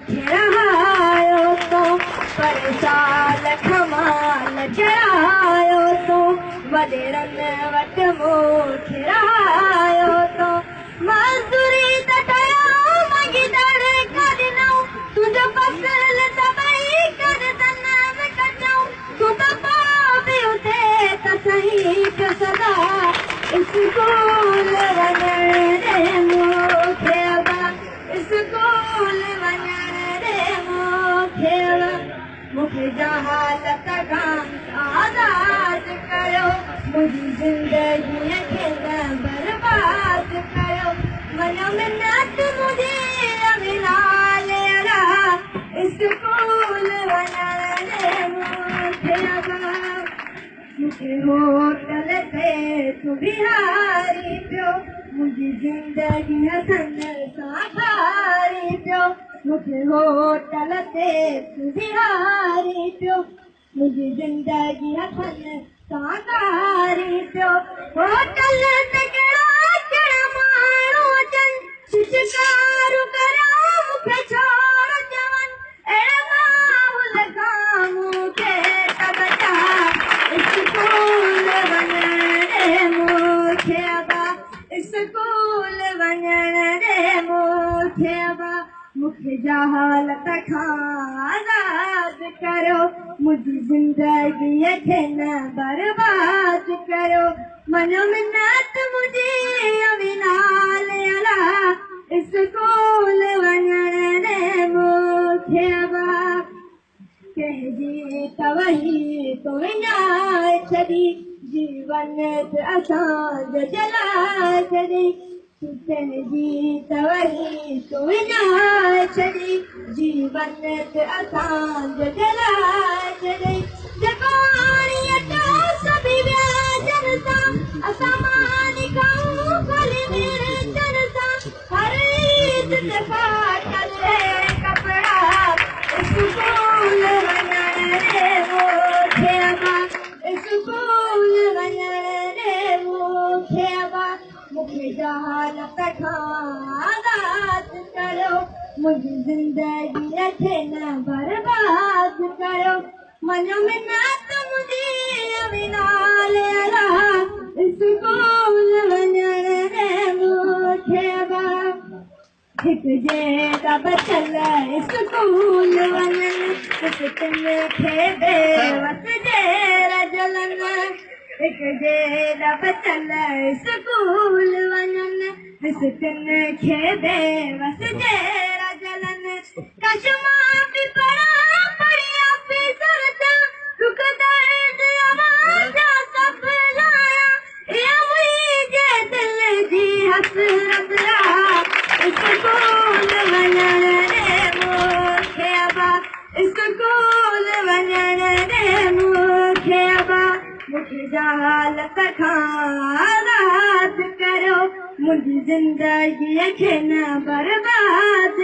रहायो तो पर साल कमाल चढ़ायो तो वॾेरन वटि मूंखे रहायो तो मज़दूरी त कयो मंगीदड़ कढनऊं तुंहिंजो फसल तबाही कर तनम कढऊं तूं त पाउ बि उते त सही पियो सदा स्कूल वञण रे मूंखे स्कूल वञण रे मूंखे जहालत खां आज़ाद कयो मुंहिंजी ज़िंदगीअ खे न बर्बाद कयो वञो मिनत मुंहिंजी अविनाल अड़ा स्कूल वञण रे मूंखे होटल ते तूं बिहारी पियो मुंहिंजी ज़िंदगी हसन सां खारी पियो मूंखे होटल ते तूं बिहारी पियो मुंहिंजी ज़िंदगी हसन सां खारी पियो होटल ते कहिड़ा कहिड़ा माण्हू अचनि शिकारू करियो मूंखे छो चवनि अहिड़े माहौल खां मूंखे त बचा स्कूल वञण रे मूंखे स्कूल वञण रे मूंखे जहालत खां आज़ाद करियो मुंहिंजी ज़िंदगीअ खे न बर्बाद करियो मनो मिनत मुंहिंजी अविनाल अड़ा स्कूल वञण रे मूंखे कंहिंजी तवही तो विञाए छॾी जीवन असांजो जलाए छॾी कंहिंजी तवही तो विञाए छॾी जीवन असांजो जलाए छॾी जेको आणीअ तो सभी व्याजन सां असां मानी खाऊं ख़ाली मिर्चन सां हर ईद ते फाटल कपिड़ा स्कूल वञण रे मूंखे स्कूल वञण रे मूंखे जहालत खां आज़ाद कयो मुंहिंजी ज़िंदगीअ खे न बर्बाद कयो मनो मिनत मुंहिंजी अविनाल अड़ा स्कूल वञण रे मूंखे हिकु जहिड़ा बचल स्कूल वञनि सिकनि खे बेवस जहिड़ा जलनि हिकु जहिड़ा बचल स्कूल वञनि सिकनि खे बेवस जहिड़ा जलनि कश मां बि पढ़ा पढ़ी ऑफिसर सां दुख दर्द आवाज़ सभु लाया इहा मुंहिंजे दिल जी हसरत स्कूल वञण रे मूंखे स्कूल वञण रे मूंखे जहालत खां आज़ाद करियो मुंहिंजी ज़िंदगीअ खे न बर्बाद